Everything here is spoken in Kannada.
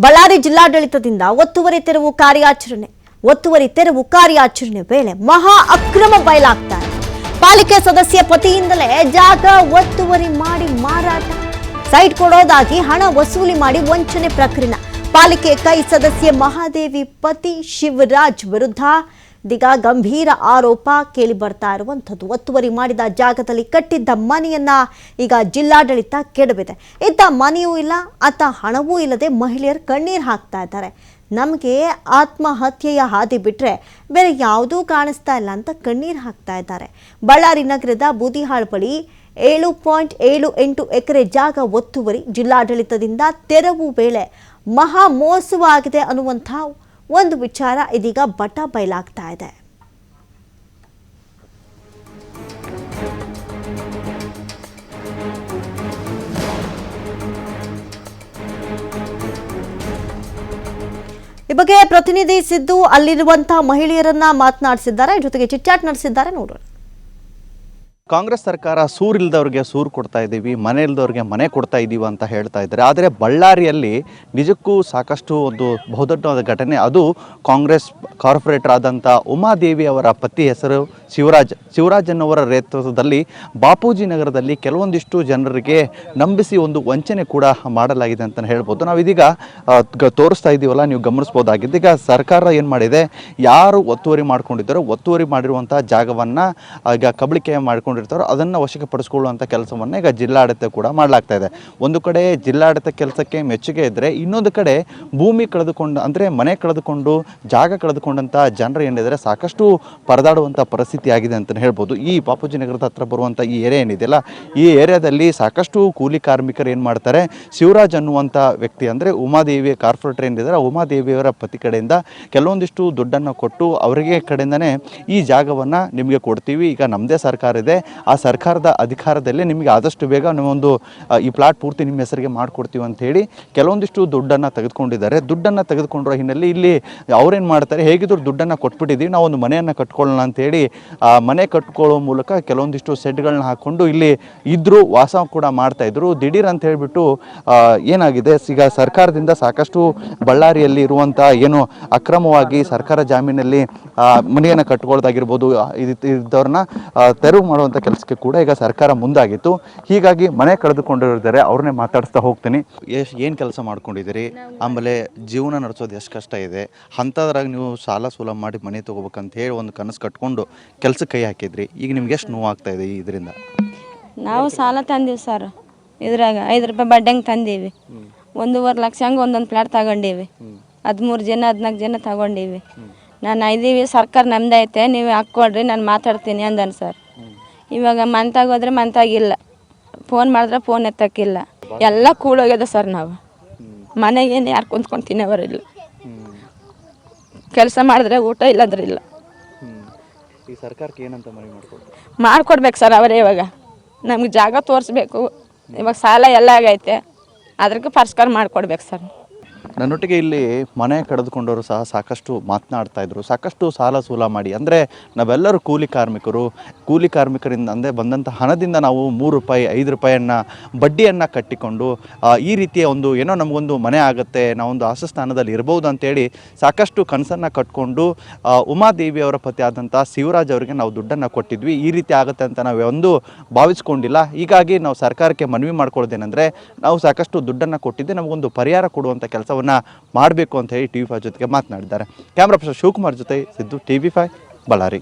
ಬಳ್ಳಾರಿ ಜಿಲ್ಲಾಡಳಿತದಿಂದ ಒತ್ತುವರಿ ತೆರವು ಕಾರ್ಯಾಚರಣೆ ವೇಳೆ ಮಹಾ ಅಕ್ರಮ ಬಯಲಾಗ್ತಾರೆ. ಪಾಲಿಕೆ ಸದಸ್ಯ ಪತಿಯಿಂದಲೇ ಜಾಗ ಒತ್ತುವರಿ ಮಾಡಿ ಮಾರಾಟ, ಸೈಟ್ ಕೊಡೋದಾಗಿ ಹಣ ವಸೂಲಿ ಮಾಡಿ ವಂಚನೆ ಪ್ರಕರಣ. ಪಾಲಿಕೆ ಕೈ ಸದಸ್ಯೆ ಮಹಾದೇವಿ ಪತಿ ಶಿವರಾಜ್ ವಿರುದ್ಧ ಇದೀಗ ಗಂಭೀರ ಆರೋಪ ಕೇಳಿ ಬರ್ತಾ ಇರುವಂಥದ್ದು. ಒತ್ತುವರಿ ಮಾಡಿದ ಜಾಗದಲ್ಲಿ ಕಟ್ಟಿದ್ದ ಮನೆಯನ್ನ ಈಗ ಜಿಲ್ಲಾಡಳಿತ ಕೆಡವಿದೆ. ಇದ್ದ ಮನೆಯೂ ಇಲ್ಲ, ಅತ್ತ ಹಣವೂ ಇಲ್ಲದೆ ಮಹಿಳೆಯರು ಕಣ್ಣೀರು ಹಾಕ್ತಾ ಇದ್ದಾರೆ. ನಮಗೆ ಆತ್ಮಹತ್ಯೆಯ ಹಾದಿ ಬಿಟ್ಟರೆ ಬೇರೆ ಯಾವುದೂ ಕಾಣಿಸ್ತಾ ಇಲ್ಲ ಅಂತ ಕಣ್ಣೀರು ಹಾಕ್ತಾ ಇದ್ದಾರೆ. ಬಳ್ಳಾರಿ ನಗರದ ಬೂದಿಹಾಳ್ ಬಳಿ 7.78 ಎಕರೆ ಜಾಗ ಒತ್ತುವರಿ ಜಿಲ್ಲಾಡಳಿತದಿಂದ ತೆರವು ವೇಳೆ ಮಹಾ ಮೋಸವಾಗಿದೆ ಅನ್ನುವಂಥ ಒಂದು ವಿಚಾರ ಇದೀಗ ಬಟ ಬಯಲಾಗ್ತಾ ಇದೆ. ಈ ಬಗ್ಗೆ ಪ್ರತಿನಿಧಿ ಸಿದ್ದು ಅಲ್ಲಿರುವಂತಹ ಮಹಿಳೆಯರನ್ನ ಮಾತನಾಡಿಸಿದ್ದಾರೆ, ಜೊತೆಗೆ ಚಿಟ್ಚಾಟ್ ನಡೆಸಿದ್ದಾರೆ. ನೋಡೋಣ. ಕಾಂಗ್ರೆಸ್ ಸರ್ಕಾರ ಸೂರಿಲ್ದವ್ರಿಗೆ ಸೂರು ಕೊಡ್ತಾ ಇದ್ದೀವಿ, ಮನೆ ಇಲ್ದವ್ರಿಗೆ ಮನೆ ಕೊಡ್ತಾ ಇದ್ದೀವಿ ಅಂತ ಹೇಳ್ತಾ ಇದ್ದಾರೆ. ಆದರೆ ಬಳ್ಳಾರಿಯಲ್ಲಿ ನಿಜಕ್ಕೂ ಸಾಕಷ್ಟು ಒಂದು ಬಹುದೊಡ್ಡ ಘಟನೆ. ಅದು ಕಾಂಗ್ರೆಸ್ ಕಾರ್ಪೊರೇಟರ್ ಆದಂಥ ಉಮಾದೇವಿ ಅವರ ಪತಿ ಹೆಸರು ಶಿವರಾಜ್ ಅನ್ನೋವರ ನೇತೃತ್ವದಲ್ಲಿ ಬಾಪೂಜಿ ನಗರದಲ್ಲಿ ಕೆಲವೊಂದಿಷ್ಟು ಜನರಿಗೆ ನಂಬಿಸಿ ಒಂದು ವಂಚನೆ ಕೂಡ ಮಾಡಲಾಗಿದೆ ಅಂತ ಹೇಳ್ಬೋದು. ನಾವು ಇದೀಗ ತೋರಿಸ್ತಾ ಇದ್ದೀವಲ್ಲ, ನೀವು ಗಮನಿಸ್ಬೋದಾಗಿದ್ದು. ಈಗ ಸರ್ಕಾರ ಏನು ಮಾಡಿದೆ, ಯಾರು ಒತ್ತುವರಿ ಮಾಡ್ಕೊಂಡಿದ್ದಾರೋ ಒತ್ತುವರಿ ಮಾಡಿರುವಂಥ ಜಾಗವನ್ನು ಈಗ ಕಬಳಿಕೆ ಮಾಡ್ಕೊಂಡು ಅದನ್ನು ವಶಪಡಿಸಿಕೊಳ್ಳುವಂಥ ಕೆಲಸವನ್ನು ಈಗ ಜಿಲ್ಲಾಡಳಿತ ಕೂಡ ಮಾಡಲಾಗ್ತಾ ಇದೆ. ಒಂದು ಕಡೆ ಜಿಲ್ಲಾಡಳಿತ ಕೆಲಸಕ್ಕೆ ಮೆಚ್ಚುಗೆ ಇದ್ದರೆ, ಇನ್ನೊಂದು ಕಡೆ ಭೂಮಿ ಕಳೆದುಕೊಂಡು ಅಂದರೆ ಮನೆ ಕಳೆದುಕೊಂಡು ಜಾಗ ಕಳೆದುಕೊಂಡಂಥ ಜನರು ಏನಿದ್ದಾರೆ ಸಾಕಷ್ಟು ಪರದಾಡುವಂಥ ಪರಿಸ್ಥಿತಿ ಆಗಿದೆ ಅಂತ ಹೇಳ್ಬೋದು. ಈ ಬಾಪೂಜಿ ನಗರದ ಹತ್ರ ಬರುವಂಥ ಈ ಏರಿಯಾ ಏನಿದೆಯಲ್ಲ, ಈ ಏರಿಯಾದಲ್ಲಿ ಸಾಕಷ್ಟು ಕೂಲಿ ಕಾರ್ಮಿಕರು ಏನು ಮಾಡ್ತಾರೆ, ಶಿವರಾಜ್ ಅನ್ನುವಂಥ ವ್ಯಕ್ತಿ ಅಂದರೆ ಉಮಾದೇವಿ ಕಾರ್ಪೊರೇಟರ್ ಏನಿದ್ದಾರೆ, ಉಮಾದೇವಿಯವರ ಪತಿ ಕಡೆಯಿಂದ ಕೆಲವೊಂದಿಷ್ಟು ದುಡ್ಡನ್ನು ಕೊಟ್ಟು ಅವರಿಗೆ ಕಡೆಯಿಂದನೇ ಈ ಜಾಗವನ್ನು ನಿಮಗೆ ಕೊಡ್ತೀವಿ, ಈಗ ನಮ್ಮದೇ ಸರ್ಕಾರ ಇದೆ, ಆ ಸರ್ಕಾರದ ಅಧಿಕಾರದಲ್ಲಿ ನಿಮಗೆ ಆದಷ್ಟು ಬೇಗ ನಾವೊಂದು ಈ ಪ್ಲಾಟ್ ಪೂರ್ತಿ ನಿಮ್ಮ ಹೆಸರಿಗೆ ಮಾಡಿಕೊಡ್ತೀವಿ ಅಂತ ಹೇಳಿ ಕೆಲವೊಂದಿಷ್ಟು ದುಡ್ಡನ್ನು ತೆಗೆದುಕೊಂಡಿದ್ದಾರೆ. ದುಡ್ಡನ್ನು ತೆಗೆದುಕೊಂಡಿರೋ ಹಿನ್ನೆಲೆ ಇಲ್ಲಿ ಅವ್ರೇನು ಮಾಡ್ತಾರೆ, ಹೇಗಿದ್ರು ದುಡ್ಡನ್ನು ಕೊಟ್ಬಿಟ್ಟಿದ್ದೀವಿ, ನಾವು ಒಂದು ಮನೆಯನ್ನು ಕಟ್ಕೊಳ್ಳೋಣ ಅಂತೇಳಿ ಮನೆ ಕಟ್ಕೊಳ್ಳೋ ಮೂಲಕ ಕೆಲವೊಂದಿಷ್ಟು ಸೆಡ್ಗಳನ್ನ ಹಾಕ್ಕೊಂಡು ಇಲ್ಲಿ ಇದ್ದರು, ವಾಸ ಕೂಡ ಮಾಡ್ತಾಯಿದ್ರು. ದಿಢೀರ್ ಅಂತ ಹೇಳಿಬಿಟ್ಟು ಏನಾಗಿದೆ, ಈಗ ಸರ್ಕಾರದಿಂದ ಸಾಕಷ್ಟು ಬಳ್ಳಾರಿಯಲ್ಲಿ ಇರುವಂಥ ಏನು ಅಕ್ರಮವಾಗಿ ಸರ್ಕಾರ ಜಾಮೀನಲ್ಲಿ ಮನೆಯನ್ನು ಕಟ್ಕೊಳ್ಳೋದಾಗಿರ್ಬೋದು, ಇದ್ದವ್ರನ್ನ ತೆರವು ಮಾಡುವಂಥ ಕೆಲಸಕ್ಕೆ ಕೂಡ ಈಗ ಸರ್ಕಾರ ಮುಂದಾಗಿತ್ತು. ಹೀಗಾಗಿ ಮನೆ ಕಳೆದುಕೊಂಡಿದ್ದಾರೆ, ಅವ್ರನ್ನೇ ಮಾತಾಡಿಸ್ತಾ ಹೋಗ್ತೀನಿ. ಏನು ಕೆಲಸ ಮಾಡ್ಕೊಂಡಿದ್ದೀರಿ, ಆಮೇಲೆ ಜೀವನ ನಡೆಸೋದು ಎಷ್ಟು ಕಷ್ಟ ಇದೆ, ಅಂಥದ್ರಾಗ ನೀವು ಸಾಲ ಸೂಲ ಮಾಡಿ ಮನೆ ತೊಗೋಬೇಕಂತ ಹೇಳಿ ಒಂದು ಕನಸು ಕಟ್ಕೊಂಡು ಕೆಲಸಕ್ಕೆ ಕೈ ಹಾಕಿದ್ರಿ. ಈಗ ನಿಮ್ಗೆ ಎಷ್ಟು ನೋವಾಗ್ತಾ ಇದೆ ಇದರಿಂದ? ನಾವು ಸಾಲ ತಂದೀವಿ ಸರ್, ಇದ್ರಾಗ 5 ರೂಪಾಯಿ ಬಡ್ಡಂಗೆ ತಂದೀವಿ. 1.5 ಲಕ್ಷ ಹಂಗೆ ಒಂದೊಂದು ಪ್ಲಾಟ್ ತಗೊಂಡೀವಿ. 13 ಜನ 14 ಜನ ತಗೊಂಡೀವಿ. ನಾನು ಇದ್ದೀವಿ, ಸರ್ಕಾರ ನಮ್ದು ಐತೆ, ನೀವು ಹಾಕ್ಕೊಡ್ರಿ, ನಾನು ಮಾತಾಡ್ತೀನಿ ಅಂದನು ಸರ್. ಇವಾಗ ಮಂತಾಗ ಹೋದ್ರೆ ಮಂತಾಗಿಲ್ಲ, ಫೋನ್ ಮಾಡಿದ್ರೆ ಫೋನ್ ಎತ್ತಕ್ಕಿಲ್ಲ, ಎಲ್ಲ ಕೂಡೋಗ್ಯದ ಸರ್. ನಾವು ಮನೆಗೇನು ಯಾರು ಕುಂತ್ಕೊಂಡು ತಿನ್ನೋವರಿಲ್ಲ, ಕೆಲಸ ಮಾಡಿದ್ರೆ ಊಟ ಇಲ್ಲಂದ್ರೆ ಇಲ್ಲ. ಈ ಸರ್ಕಾರಕ್ಕೆ ಏನಂತ ಮನವಿ ಮಾಡ್ಕೊಡ್ಬೇಕು ಸರ್ ಅವರೇ. ಇವಾಗ ನಮ್ಗೆ ಜಾಗ ತೋರಿಸ್ಬೇಕು, ಇವಾಗ ಸಾಲ ಎಲ್ಲ ಆಗೈತೆ, ಅದಕ್ಕೆ ಪರಿಷ್ಕಾರ ಮಾಡಿಕೊಡ್ಬೇಕು ಸರ್. ನನ್ನೊಟ್ಟಿಗೆ ಇಲ್ಲಿ ಮನೆ ಕಳೆದುಕೊಂಡವರು ಸಹ ಸಾಕಷ್ಟು ಮಾತನಾಡ್ತಾ ಇದ್ರು. ಸಾಕಷ್ಟು ಸಾಲ ಸೂಲ ಮಾಡಿ, ಅಂದರೆ ನಾವೆಲ್ಲರೂ ಕೂಲಿ ಕಾರ್ಮಿಕರಿಂದ ಅಂದರೆ ಬಂದಂಥ ಹಣದಿಂದ ನಾವು 3 ರೂಪಾಯಿ 5 ರೂಪಾಯಿಯನ್ನು ಬಡ್ಡಿಯನ್ನು ಕಟ್ಟಿಕೊಂಡು ಈ ರೀತಿಯ ಒಂದು ಏನೋ ನಮಗೊಂದು ಮನೆ ಆಗುತ್ತೆ, ನಾವೊಂದು ಆಸಸ್ಥಾನದಲ್ಲಿ ಇರ್ಬೋದು ಅಂತೇಳಿ ಸಾಕಷ್ಟು ಕನಸನ್ನು ಕಟ್ಕೊಂಡು ಉಮಾದೇವಿ ಅವರ ಪತಿ ಆದಂಥ ಶಿವರಾಜ್ ಅವರಿಗೆ ನಾವು ದುಡ್ಡನ್ನು ಕೊಟ್ಟಿದ್ವಿ. ಈ ರೀತಿ ಆಗುತ್ತೆ ಅಂತ ನಾವು ಒಂದು ಭಾವಿಸ್ಕೊಂಡಿಲ್ಲ. ಹೀಗಾಗಿ ನಾವು ಸರ್ಕಾರಕ್ಕೆ ಮನವಿ ಮಾಡ್ಕೊಳ್ಳೋದೇನೆಂದರೆ, ನಾವು ಸಾಕಷ್ಟು ದುಡ್ಡನ್ನು ಕೊಟ್ಟಿದ್ದೆ, ನಮಗೊಂದು ಪರಿಹಾರ ಕೊಡುವಂಥ ಕೆಲಸವನ್ನು ಮಾಡಬೇಕು ಅಂತ ಹೇಳಿ TV5 ಜೊತೆಗೆ ಮಾತನಾಡಿದ್ದಾರೆ. ಕ್ಯಾಮ್ರಾ ಪರ್ಸನ್ ಶಿವಕುಮಾರ್ ಜೊತೆ ಸಿದ್ದು, TV5 ಬಳ್ಳಾರಿ.